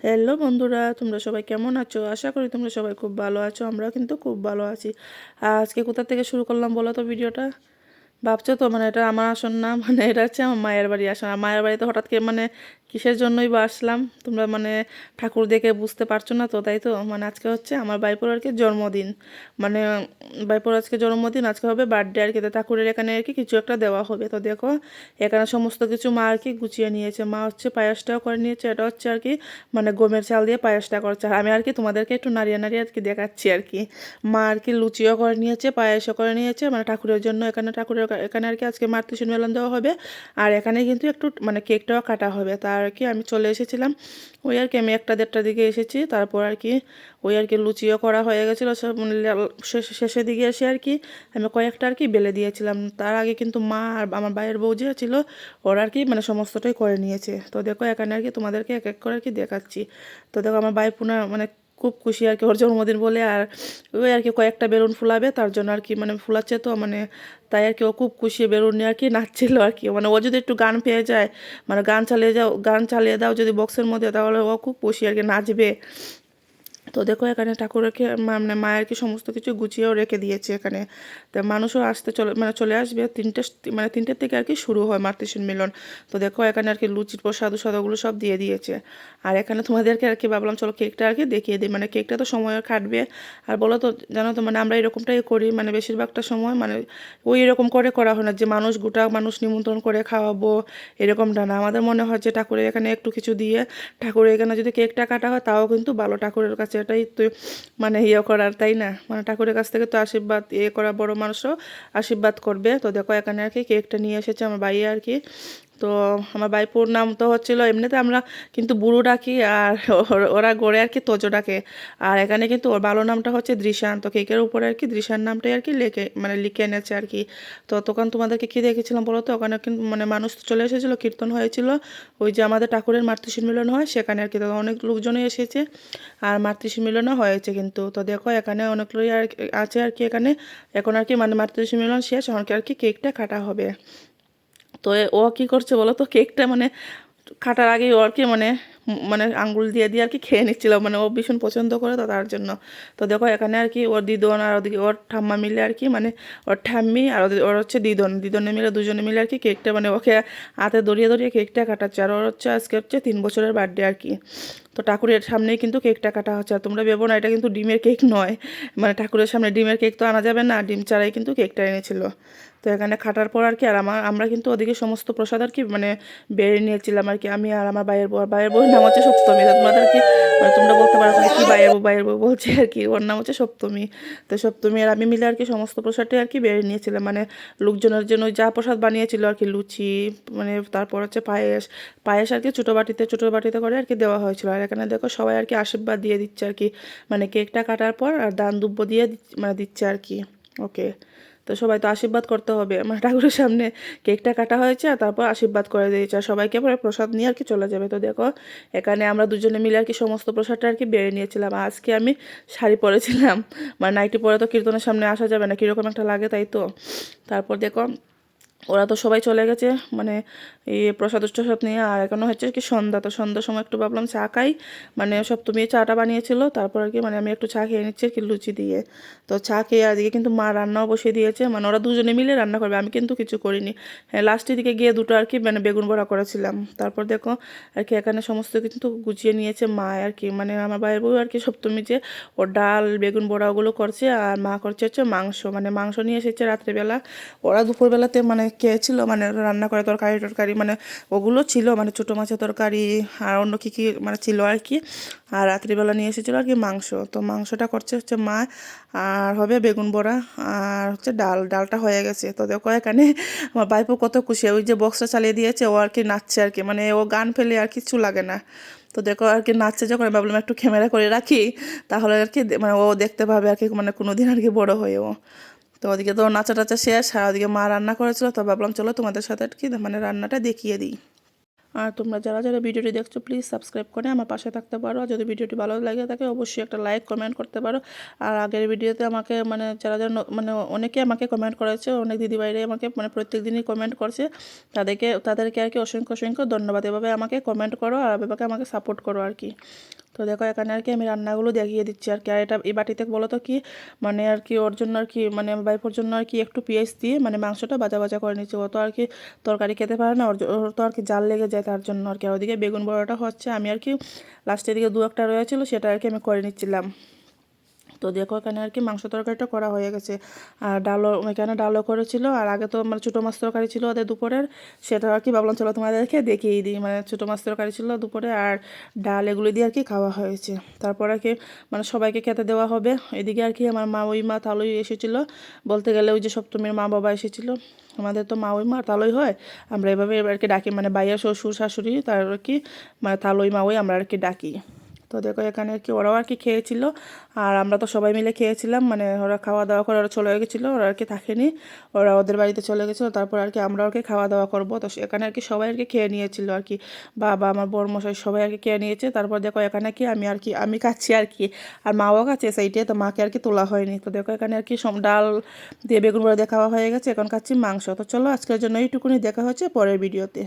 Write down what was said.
Hello বন্ধুরা, তোমরা সবাই কেমন আছো? আশা করি তোমরা সবাই খুব ভালো আছো। আমরাও কিন্তু খুব ভালো আছি। আজকে কোথা থেকে শুরু করলাম বলো তো ভিডিওটা? ভাবছো তো মানে এটা আমার আসন না, মানে এটা হচ্ছে আমার মায়ের বাড়ি আসন। আর মায়ের বাড়িতে হঠাৎ করে মানে কিসের জন্যই বা আসলাম তোমরা মানে ঠাকুর দেখে বুঝতে পারছো না তো, তাই তো? মানে আজকে হচ্ছে আমার ভাইপোর আর কি জন্মদিন। মানে ভাইপোর আজকে জন্মদিন, আজকে হবে বার্থডে আর কি। তো ঠাকুরের এখানে আর কি কিছু একটা দেওয়া হবে। তো দেখো এখানে সমস্ত কিছু মা আর কি গুছিয়ে নিয়েছে। মা হচ্ছে পায়েসটাও করে নিয়েছে, এটা হচ্ছে আর কি মানে গমের চাল দিয়ে পায়েসটা করছে। আর আমি আর কি তোমাদেরকে একটু নাড়িয়ে নাড়িয়ে আর কি দেখাচ্ছি আর কি। মা আর কি লুচিও করে নিয়েছে, পায়েসও করে নিয়েছে, মানে ঠাকুরের জন্য এখানে ঠাকুরের এখানে আর কি আজকে মাতৃ মেলন দেওয়া হবে। আর এখানে কিন্তু একটু মানে কেকটাও কাটা হবে। তার আর কি আমি চলে এসেছিলাম ওই আর কি, আমি 1-1:30টার দিকে এসেছি। তারপর আর কি ওই আর কি লুচিও করা হয়ে গেছিলো সব, মানে শেষের দিকে এসে আর কি আমি কয়েকটা আর কি বেলে দিয়েছিলাম। তার আগে কিন্তু মা আর আমার ভাইয়ের বউ যে ছিল ওরা আর কি মানে সমস্তটাই করে নিয়েছে। তো দেখো এখানে আর কি তোমাদেরকে এক এক করে আর কি দেখাচ্ছি। তো দেখো আমার ভাই পুনা মানে খুব খুশি আর কি, ওর জন্মদিন বলে। আর ওই আর কি কয়েকটা বেলুন ফুলাবে তার জন্য আর কি মানে ফুলাচ্ছে তো, মানে তাই আর কি ও খুব খুশি, বেলুন নিয়ে আর কি নাচছিল আর কি। মানে ও যদি একটু গান পেয়ে যায়, মানে গান চালিয়ে দাও যদি বক্সের মধ্যে, তাহলে ও খুব খুশি আর কি নাচবে। তো দেখো এখানে ঠাকুরকে মানে মায়ের কি সমস্ত কিছু গুছিয়েও রেখে দিয়েছে এখানে। তো মানুষও আসতে চলে আসবে 3টের থেকে আর কি শুরু হয় মাতৃ মিলন। তো দেখো এখানে আর কি লুচির প্রসাদ ওগুলো সব দিয়ে দিয়েছে। আর এখানে তোমাদেরকে আর কি ভাবলাম চলো কেকটা আর কি দেখিয়ে দিই, মানে কেকটা তো সময় কাটবে। আর বলো তো, জানো তো মানে আমরা এরকমটাই করি, মানে বেশিরভাগটা সময় মানে ওই এরকম করে করা হয় না যে গোটা মানুষ নিমন্ত্রণ করে খাওয়াবো, এরকমটা না। আমাদের মনে হয় যে ঠাকুরের এখানে একটু কিছু দিয়ে ঠাকুরের এখানে যদি কেকটা কাটা হয় তাও কিন্তু ভালো, ঠাকুরের কাছে এটাই তো মানে করার, তাই না? মানে ঠাকুরের কাছ থেকে তো আশীর্বাদ করা, বড় মানুষও আশীর্বাদ করবে। তো দেখো এখানে আর কি কেকটা নিয়ে এসেছে আমার ভাই আর কি। তো আমার ভাইপোর নাম তো হচ্ছিল, এমনিতে আমরা কিন্তু বুড়ো ডাকি, আর ওরা গড়ে আর কি তোজো ডাকে। আর এখানে কিন্তু ওর ভালো নামটা হচ্ছে দৃশান। তো কেকের উপরে আর কি দৃশান নামটাই আর কি লিখে এনেছে আর কি। তো তখন তোমাদেরকে কি দেখেছিলাম বলো তো, ওখানে কিন্তু মানে মানুষ তো চলে এসেছিলো, কীর্তন হয়েছিল ওই যে আমাদের ঠাকুরের মাতৃ মিলন হয় সেখানে আর কি। তো অনেক লোকজনই এসেছে আর মাতৃ মিলনও হয়েছে কিন্তু। তো দেখো এখানে অনেক লোক আর আছে আর কি এখানে। এখন আর কি মানে মাতৃ মিলন শেষ, এখন আর কি কেকটা কাটা হবে। তো ও কি করছে বলো তো, কেকটা মানে কাটার আগেই ও আর কি মানে আঙ্গুল দিয়ে দিয়ে আর কি খেয়ে নিচ্ছিল, মানে ও ভীষণ পছন্দ করে তো তার জন্য। তো দেখো এখানে আর কি ওর দিদন আর ওদিকে ওর ঠাম্মা মিলে আর কি, মানে ওর ঠাম্মি আর ওর হচ্ছে দিদনে মিলে দুজনে মিলে আর কি কেকটা মানে ওকে হাতে ধরিয়ে ধরিয়ে কেকটা কাটাচ্ছে। আর ওর হচ্ছে আজকে হচ্ছে 3 বছরের বার্থডে আর কি। তো ঠাকুরের সামনেই কিন্তু কেকটা কাটা হচ্ছে। আর তোমরা ভেবো না এটা কিন্তু ডিমের কেক নয়, মানে ঠাকুরের সামনে ডিমের কেক তো আনা যাবে না, ডিম ছাড়াই কিন্তু কেকটা এনেছিল। তো এখানে খাটার পর আর কি আর আমরা কিন্তু ওদিকে সমস্ত প্রসাদ আর কি মানে বেড়ে নিয়েছিলাম আর কি, আমি আর আমার ভাইয়ের বউয়ের নাম হচ্ছে সপ্তমী। তো তোমাদের কি মানে তোমরা বলতে পারো তাহলে কি ভাইয়ের বউ বলছে আর কি, ওর নাম হচ্ছে সপ্তমী। তো সপ্তমী আর আমি মিলে আর কি সমস্ত প্রসাদটাই আর কি বেড়ে নিয়েছিলাম, মানে লোকজনের জন্য যা প্রসাদ বানিয়েছিল আর কি, লুচি মানে তারপর হচ্ছে পায়েস পায়েস আর কি ছোটো বাটিতে করে আর কি দেওয়া হয়েছিল। আর এখানে দেখো সবাই আর কি আশীর্বাদ দিয়ে দিচ্ছে আর কি, মানে কেকটা কাটার পর আর দান দুব্য দিয়ে মানে দিচ্ছে আর কি। ওকে। তো সবাই তো আশীর্বাদ করতে হবে, মানে ঠাকুরের সামনে কেকটা কাটা হয়েছে আর তারপর আশীর্বাদ করে দিয়েছে, আর সবাইকে পরে প্রসাদ নিয়ে আর কি চলে যাবে। তো দেখো এখানে আমরা দুজনে মিলে আর কি সমস্ত প্রসাদটা আর কি বেড়ে নিয়েছিলাম। আজকে আমি শাড়ি পরেছিলাম, মানে নাইটি পরে তো কীর্তনের সামনে আসা যাবে না, কীরকম একটা লাগে, তাই তো। তারপর দেখো ওরা তো সবাই চলে গেছে মানে এই প্রসাদ টসাদ নিয়ে। আর এখনও হচ্ছে কি সন্ধ্যা, তো সন্ধ্যার সময় একটু ভাবলাম চা খাই, মানে সপ্তমী চাটা বানিয়েছিল, তারপর আর কি মানে আমি একটু চা খেয়ে নিচ্ছি আর কি লুচি দিয়ে। তো চা খেয়ে আর দিকে কিন্তু মা রান্নাও বসিয়ে দিয়েছে, মানে ওরা দুজনে মিলে রান্না করবে, আমি কিন্তু কিছু করিনি। হ্যাঁ লাস্টের দিকে গিয়ে দুটো আর কি মানে বেগুন বড়া করেছিলাম। তারপর দেখো আর কি এখানে সমস্ত কিন্তু গুছিয়ে নিয়েছে মা আর কি, মানে আমার ভাইয়ের বউ আর কি সপ্তমী যে ও ডাল বেগুন বড়া ওগুলো করছে, আর মা করছে হচ্ছে মাংস, মানে মাংস নিয়ে এসেছে রাত্রেবেলা। ওরা দুপুরবেলাতে মানে খেয়েছিল, মানে রান্না করে তরকারি মানে ওগুলো ছিল, মানে ছোটো মাছের তরকারি আর অন্য কী কী মানে ছিল আর কি। আর রাত্রিবেলা নিয়ে এসেছিলো আর কি মাংস। তো মাংসটা করছে হচ্ছে মা, আর হবে বেগুন বড়া, আর হচ্ছে ডালটা হয়ে গেছে। তো দেখো এখানে আমার ভাইপো কত খুশি, ওই যে বক্সটা চালিয়ে দিয়েছে ও আর কি নাচছে আর কি, মানে ও গান ফেলে আর কিছু লাগে না। তো দেখো আর কি নাচছে যখন ভাবলাম একটু ক্যামেরা করে রাখি, তাহলে আর কি মানে ও দেখতে পাবে আর কি, মানে কোনো দিন আর কি বড় হয়েও। তো ওদিকে তো নাচা টাচা শেষ, আর ওদিকে মা রান্না করেছিল, তো ভাবলাম চলো তোমাদের সাথে আর কি মানে রান্নাটা দেখিয়ে দিই। আর তোমরা যারা যারা ভিডিওটি দেখছো প্লিজ সাবস্ক্রাইব করে আমার পাশে থাকতে পারো। আর যদি ভিডিওটি ভালো লাগে থাকে অবশ্যই একটা লাইক কমেন্ট করতে পারো। আর আগের ভিডিওতে আমাকে মানে যারা যারা মানে অনেকে আমাকে কমেন্ট করেছে, অনেক দিদিভাইরে আমাকে মানে প্রত্যেক দিনই কমেন্ট করছে, তাদেরকে আর কি অসংখ্য অসংখ্য ধন্যবাদ। এভাবে আমাকে কমেন্ট করো আর এভাবে আমাকে সাপোর্ট করো আর কি। তো দেখো এখানে আর কি আমি রান্নাগুলো দেখিয়ে দিচ্ছি আর কি। আর এটা এই বাটিতে বলো তো কি মানে আর কি ওর জন্য আর কি মানে বাইপোর জন্য আর কি একটু পেঁয়াজ দিয়ে মানে মাংসটা ভাজা ভাজা করে নিচ্ছি। ও তো আর কি তরকারি খেতে পারে না, ওর তো আর কি জাল লেগে যায়, তার জন্য আর কি। ওদিকে বেগুন বড়াটা হচ্ছে, আমি আর কি লাস্টের দিকে দু একটা রয়েছিল সেটা আর কি আমি করে নিচ্ছিলাম। তো দেখো এখানে আর কি মাংস তরকারিটা করা হয়ে গেছে। আর ডালও এখানে ডালও করেছিল। আর আগে তো মানে ছোটো মাছ তরকারি ছিল ওদের দুপুরের, সেটা আর কি ভাবলাম চলো তোমাদেরকে দেখিয়ে দিই। মানে ছোটো মাছ তরকারি ছিল দুপুরে আর ডাল এগুলো দিয়ে আর কি খাওয়া হয়েছে। তারপর আর কি মানে সবাইকে খেতে দেওয়া হবে। এদিকে আর কি আমার মা তালুই এসেছিলো, বলতে গেলে ওই যে সপ্তমীর মা বাবা এসেছিলো। আমাদের তো মা তালই হয়, আমরা এভাবে আর কি ডাকি, মানে বাইয়া শ্বশুর শাশুড়ি তার আর কি মানে তালই মাওই আমরা আর কি ডাকি। তো দেখো এখানে আর কি ওরাও আর কি খেয়েছিল, আর আমরা তো সবাই মিলে খেয়েছিলাম। মানে ওরা খাওয়া দাওয়া করে ওরা চলে গেছিলো, ওরা আর কি থাকেনি, ওরা ওদের বাড়িতে চলে গেছিলো। তারপর আর কি আমরা আর কি খাওয়া দাওয়া করবো। তো এখানে আর কি সবাই আর কি খেয়ে নিয়েছিল আর কি, বাবা আমার বড়মশাই সবাই আর কি খেয়ে নিয়েছে। তারপর দেখো এখানে কি আমি খাচ্ছি আর কি, আর মাও খাচ্ছে সাইডে, তো মাকে আর কি তোলা হয়নি। তো দেখো এখানে আর কি ডাল দিয়ে বেগুন বড়া দিয়ে খাওয়া হয়ে গেছে, এখন খাচ্ছি মাংস। তো চলো আজকের জন্য এইটুকুনি, দেখা হচ্ছে পরের ভিডিওতে।